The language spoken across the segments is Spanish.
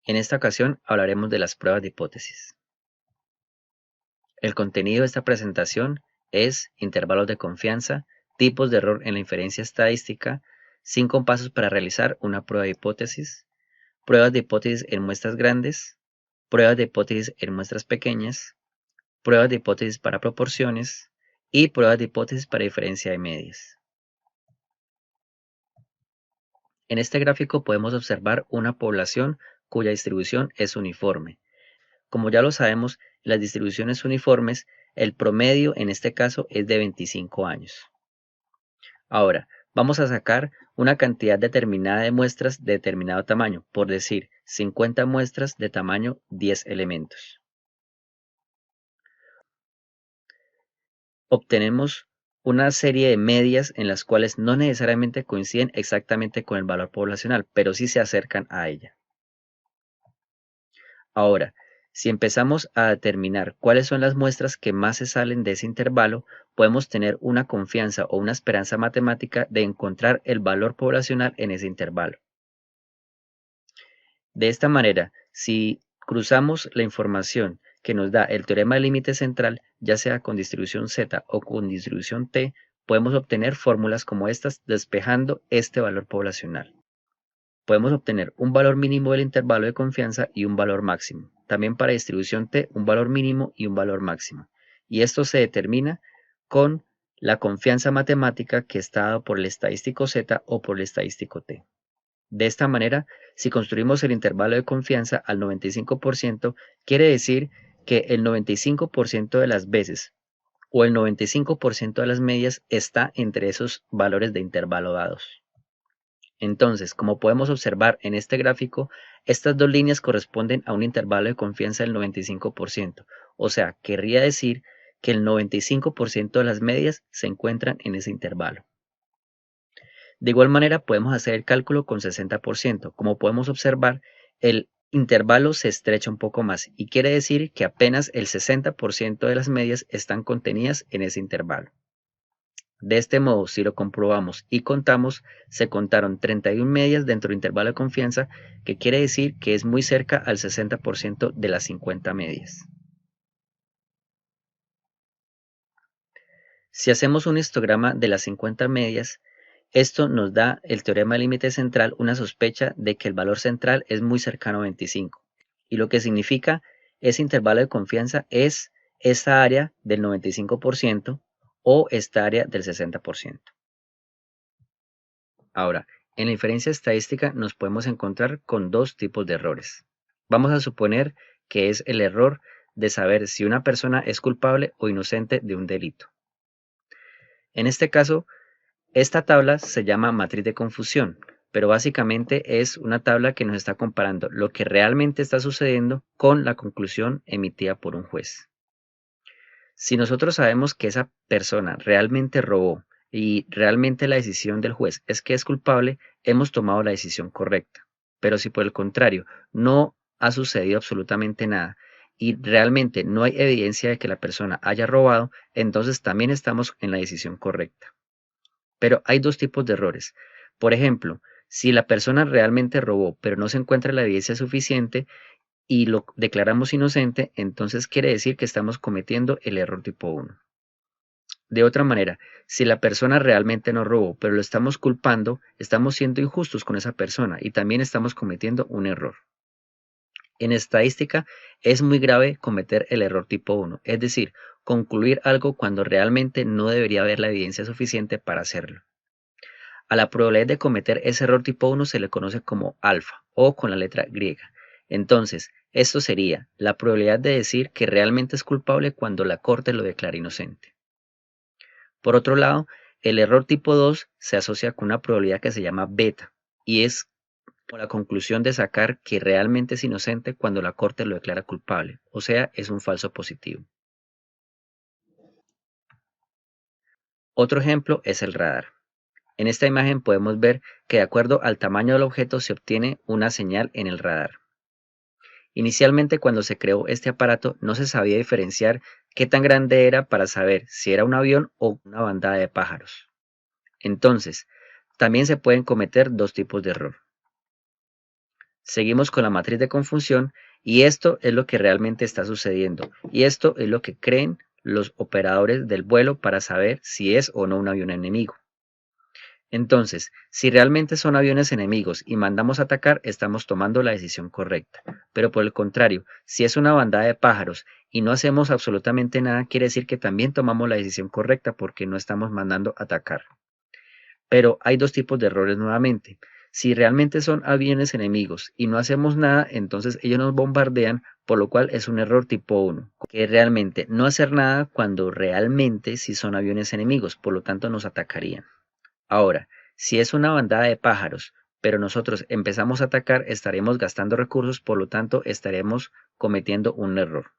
En esta ocasión hablaremos de las pruebas de hipótesis. El contenido de esta presentación es intervalos de confianza, tipos de error en la inferencia estadística, 5 pasos para realizar una prueba de hipótesis, pruebas de hipótesis en muestras grandes, pruebas de hipótesis en muestras pequeñas, pruebas de hipótesis para proporciones y pruebas de hipótesis para diferencia de medias. En este gráfico podemos observar una población cuya distribución es uniforme. Como ya lo sabemos, en las distribuciones uniformes, el promedio en este caso es de 25 años. Ahora, vamos a sacar una cantidad determinada de muestras de determinado tamaño, por decir, 50 muestras de tamaño 10 elementos. Obtenemos una serie de medias en las cuales no necesariamente coinciden exactamente con el valor poblacional, pero sí se acercan a ella. Ahora, si empezamos a determinar cuáles son las muestras que más se salen de ese intervalo, podemos tener una confianza o una esperanza matemática de encontrar el valor poblacional en ese intervalo. De esta manera, si cruzamos la información que nos da el teorema del límite central, ya sea con distribución Z o con distribución T, podemos obtener fórmulas como estas despejando este valor poblacional. Podemos obtener un valor mínimo del intervalo de confianza y un valor máximo. También para distribución T, un valor mínimo y un valor máximo. Y esto se determina con la confianza matemática que está dada por el estadístico Z o por el estadístico T. De esta manera, si construimos el intervalo de confianza al 95%, quiere decir que el 95% de las veces o el 95% de las medias está entre esos valores de intervalo dados. Entonces, como podemos observar en este gráfico, estas dos líneas corresponden a un intervalo de confianza del 95%, o sea, querría decir que el 95% de las medias se encuentran en ese intervalo. De igual manera, podemos hacer el cálculo con 60%. Como podemos observar, el intervalo se estrecha un poco más y quiere decir que apenas el 60% de las medias están contenidas en ese intervalo. De este modo, si lo comprobamos y contamos, se contaron 31 medias dentro del intervalo de confianza, que quiere decir que es muy cerca al 60% de las 50 medias. Si hacemos un histograma de las 50 medias, esto nos da el teorema del límite central una sospecha de que el valor central es muy cercano a 25. Y lo que significa ese intervalo de confianza es esta área del 95% o esta área del 60%. Ahora, en la inferencia estadística nos podemos encontrar con dos tipos de errores. Vamos a suponer que es el error de saber si una persona es culpable o inocente de un delito. En este caso, esta tabla se llama matriz de confusión, pero básicamente es una tabla que nos está comparando lo que realmente está sucediendo con la conclusión emitida por un juez. Si nosotros sabemos que esa persona realmente robó y realmente la decisión del juez es que es culpable, hemos tomado la decisión correcta. Pero si por el contrario no ha sucedido absolutamente nada y realmente no hay evidencia de que la persona haya robado, entonces también estamos en la decisión correcta. Pero hay dos tipos de errores. Por ejemplo, si la persona realmente robó, pero no se encuentra la evidencia suficiente y lo declaramos inocente, entonces quiere decir que estamos cometiendo el error tipo 1. De otra manera, si la persona realmente no robó, pero lo estamos culpando, estamos siendo injustos con esa persona y también estamos cometiendo un error. En estadística es muy grave cometer el error tipo 1, es decir, concluir algo cuando realmente no debería haber la evidencia suficiente para hacerlo. A la probabilidad de cometer ese error tipo 1 se le conoce como alfa o con la letra griega. Entonces, esto sería la probabilidad de decir que realmente es culpable cuando la corte lo declara inocente. Por otro lado, el error tipo 2 se asocia con una probabilidad que se llama beta y es la conclusión de sacar que realmente es inocente cuando la corte lo declara culpable, o sea, es un falso positivo. Otro ejemplo es el radar. En esta imagen podemos ver que de acuerdo al tamaño del objeto se obtiene una señal en el radar. Inicialmente, cuando se creó este aparato no se sabía diferenciar qué tan grande era para saber si era un avión o una bandada de pájaros. Entonces, también se pueden cometer dos tipos de error. Seguimos con la matriz de confusión y esto es lo que realmente está sucediendo y esto es lo que creen los operadores del vuelo para saber si es o no un avión enemigo. Entonces, si realmente son aviones enemigos y mandamos a atacar, estamos tomando la decisión correcta. Pero por el contrario, si es una bandada de pájaros y no hacemos absolutamente nada, quiere decir que también tomamos la decisión correcta porque no estamos mandando a atacar. Pero hay dos tipos de errores nuevamente. Si realmente son aviones enemigos y no hacemos nada, entonces ellos nos bombardean, por lo cual es un error tipo 1, que es realmente no hacer nada cuando realmente sí son aviones enemigos, por lo tanto nos atacarían. Ahora, si es una bandada de pájaros, pero nosotros empezamos a atacar, estaremos gastando recursos, por lo tanto estaremos cometiendo un error.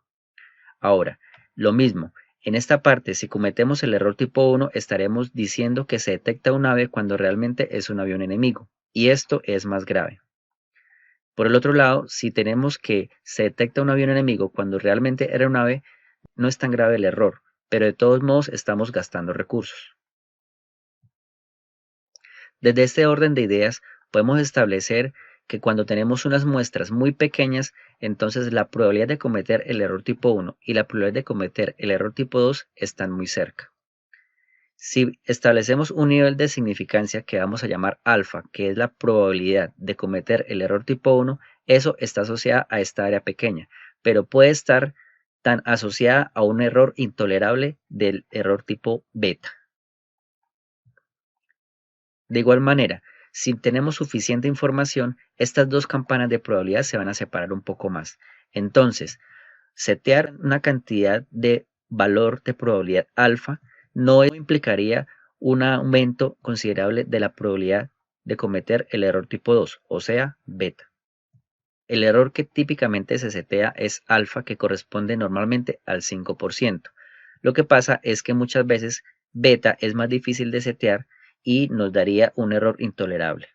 Ahora, lo mismo, en esta parte, si cometemos el error tipo 1, estaremos diciendo que se detecta un ave cuando realmente es un avión enemigo, y esto es más grave. Por el otro lado, si tenemos que se detecta un avión enemigo cuando realmente era un ave, no es tan grave el error, pero de todos modos estamos gastando recursos. Desde este orden de ideas, podemos establecer que cuando tenemos unas muestras muy pequeñas, entonces la probabilidad de cometer el error tipo 1 y la probabilidad de cometer el error tipo 2 están muy cerca. Si establecemos un nivel de significancia que vamos a llamar alfa, que es la probabilidad de cometer el error tipo 1, eso está asociada a esta área pequeña, pero puede estar tan asociada a un error intolerable del error tipo beta. De igual manera, si tenemos suficiente información, estas dos campanas de probabilidad se van a separar un poco más. Entonces, setear una cantidad de valor de probabilidad alfa no implicaría un aumento considerable de la probabilidad de cometer el error tipo 2, o sea, beta. El error que típicamente se setea es alfa, que corresponde normalmente al 5%. Lo que pasa es que muchas veces beta es más difícil de setear y nos daría un error intolerable.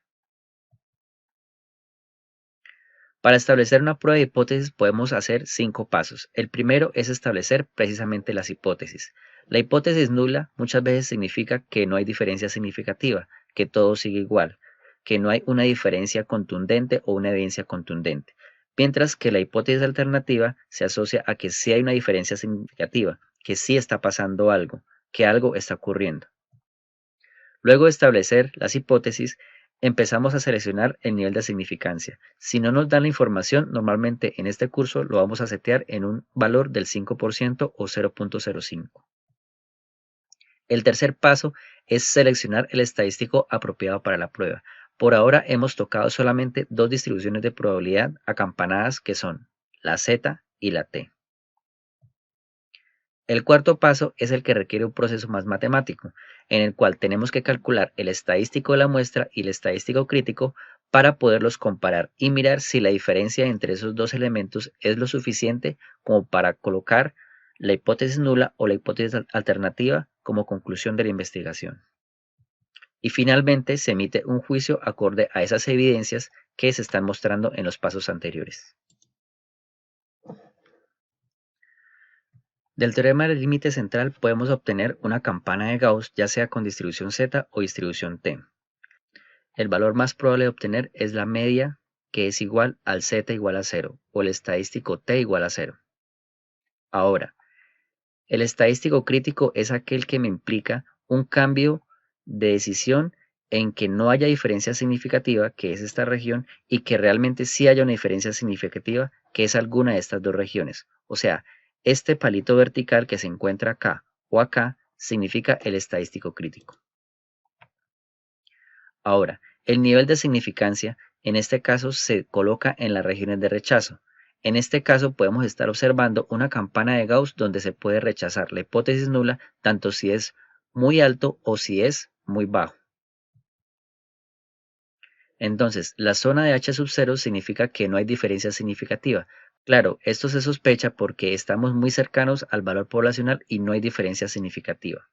Para establecer una prueba de hipótesis podemos hacer 5 pasos. El primero es establecer precisamente las hipótesis. La hipótesis nula muchas veces significa que no hay diferencia significativa, que todo sigue igual, que no hay una diferencia contundente o una evidencia contundente. Mientras que la hipótesis alternativa se asocia a que sí hay una diferencia significativa, que sí está pasando algo, que algo está ocurriendo. Luego de establecer las hipótesis, empezamos a seleccionar el nivel de significancia. Si no nos dan la información, normalmente en este curso lo vamos a setear en un valor del 5% o 0.05. El tercer paso es seleccionar el estadístico apropiado para la prueba. Por ahora hemos tocado solamente dos distribuciones de probabilidad acampanadas que son la Z y la T. El cuarto paso es el que requiere un proceso más matemático, en el cual tenemos que calcular el estadístico de la muestra y el estadístico crítico para poderlos comparar y mirar si la diferencia entre esos dos elementos es lo suficiente como para colocar la hipótesis nula o la hipótesis alternativa como conclusión de la investigación. Y finalmente se emite un juicio acorde a esas evidencias que se están mostrando en los pasos anteriores. Del teorema del límite central podemos obtener una campana de Gauss ya sea con distribución Z o distribución T. El valor más probable de obtener es la media, que es igual al Z igual a 0 o el estadístico T igual a 0. Ahora, el estadístico crítico es aquel que me implica un cambio de decisión en que no haya diferencia significativa, que es esta región, y que realmente sí haya una diferencia significativa, que es alguna de estas dos regiones. O sea, este palito vertical que se encuentra acá o acá significa el estadístico crítico. Ahora, el nivel de significancia en este caso se coloca en las regiones de rechazo. En este caso podemos estar observando una campana de Gauss donde se puede rechazar la hipótesis nula tanto si es muy alto o si es muy bajo. Entonces, la zona de H sub 0 significa que no hay diferencia significativa. Claro, esto se sospecha porque estamos muy cercanos al valor poblacional y no hay diferencia significativa.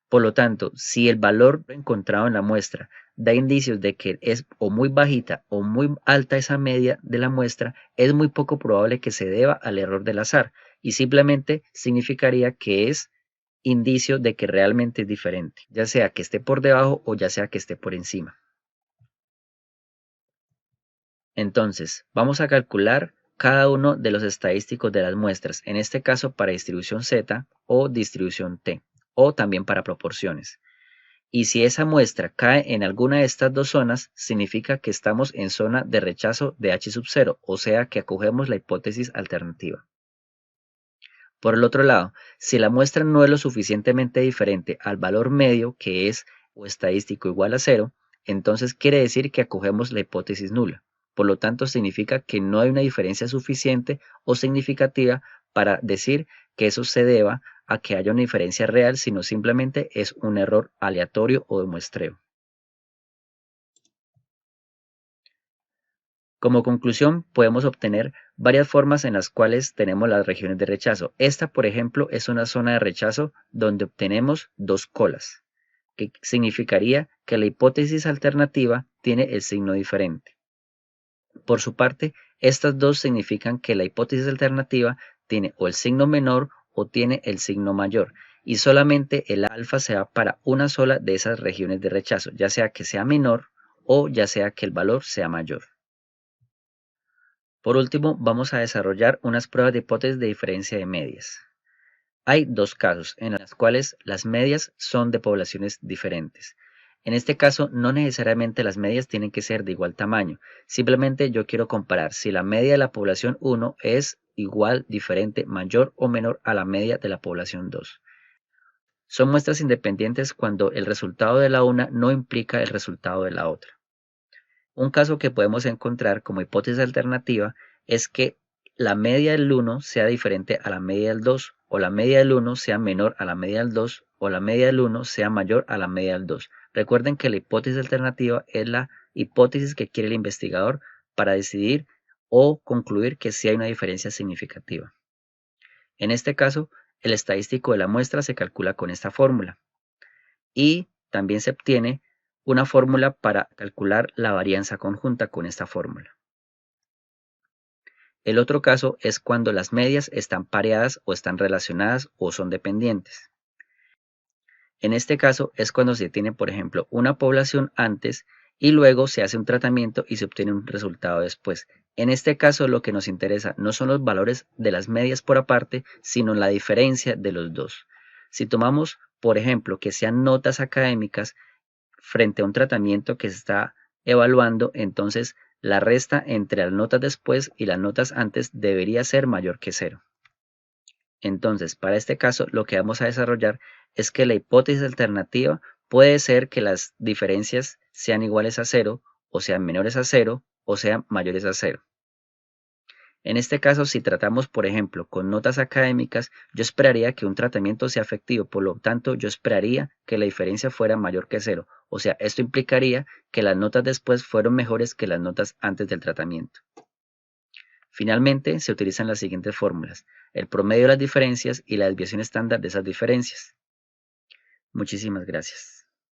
Por lo tanto, si el valor encontrado en la muestra da indicios de que es o muy bajita o muy alta esa media de la muestra, es muy poco probable que se deba al error del azar y simplemente significaría que es indicio de que realmente es diferente, ya sea que esté por debajo o ya sea que esté por encima. Entonces, vamos a calcular cada uno de los estadísticos de las muestras, en este caso para distribución Z o distribución T, o también para proporciones. Y si esa muestra cae en alguna de estas dos zonas, significa que estamos en zona de rechazo de H sub 0, o sea que acogemos la hipótesis alternativa. Por el otro lado, si la muestra no es lo suficientemente diferente al valor medio, que es o estadístico igual a 0, entonces quiere decir que acogemos la hipótesis nula. Por lo tanto, significa que no hay una diferencia suficiente o significativa para decir que eso se deba a que haya una diferencia real, sino simplemente es un error aleatorio o de muestreo. Como conclusión, podemos obtener varias formas en las cuales tenemos las regiones de rechazo. Esta, por ejemplo, es una zona de rechazo donde obtenemos dos colas, que significaría que la hipótesis alternativa tiene el signo diferente. Por su parte, estas dos significan que la hipótesis alternativa tiene o el signo menor o tiene el signo mayor, y solamente el alfa se da para una sola de esas regiones de rechazo, ya sea que sea menor o ya sea que el valor sea mayor. Por último, vamos a desarrollar unas pruebas de hipótesis de diferencia de medias. Hay dos casos en los cuales las medias son de poblaciones diferentes. En este caso, no necesariamente las medias tienen que ser de igual tamaño. Simplemente yo quiero comparar si la media de la población 1 es igual, diferente, mayor o menor a la media de la población 2. Son muestras independientes cuando el resultado de la una no implica el resultado de la otra. Un caso que podemos encontrar como hipótesis alternativa es que la media del 1 sea diferente a la media del 2, o la media del 1 sea menor a la media del 2, o la media del 1 sea mayor a la media del 2. Recuerden que la hipótesis alternativa es la hipótesis que quiere el investigador para decidir o concluir que sí hay una diferencia significativa. En este caso, el estadístico de la muestra se calcula con esta fórmula y también se obtiene una fórmula para calcular la varianza conjunta con esta fórmula. El otro caso es cuando las medias están pareadas o están relacionadas o son dependientes. En este caso es cuando se tiene, por ejemplo, una población antes y luego se hace un tratamiento y se obtiene un resultado después. En este caso lo que nos interesa no son los valores de las medias por aparte, sino la diferencia de los dos. Si tomamos, por ejemplo, que sean notas académicas frente a un tratamiento que se está evaluando, entonces la resta entre las notas después y las notas antes debería ser mayor que 0. Entonces, para este caso, lo que vamos a desarrollar es que la hipótesis alternativa puede ser que las diferencias sean iguales a 0, o sean menores a 0, o sean mayores a 0. En este caso, si tratamos, por ejemplo, con notas académicas, yo esperaría que un tratamiento sea efectivo, por lo tanto, yo esperaría que la diferencia fuera mayor que 0. O sea, esto implicaría que las notas después fueron mejores que las notas antes del tratamiento. Finalmente, se utilizan las siguientes fórmulas: el promedio de las diferencias y la desviación estándar de esas diferencias. Muchísimas gracias.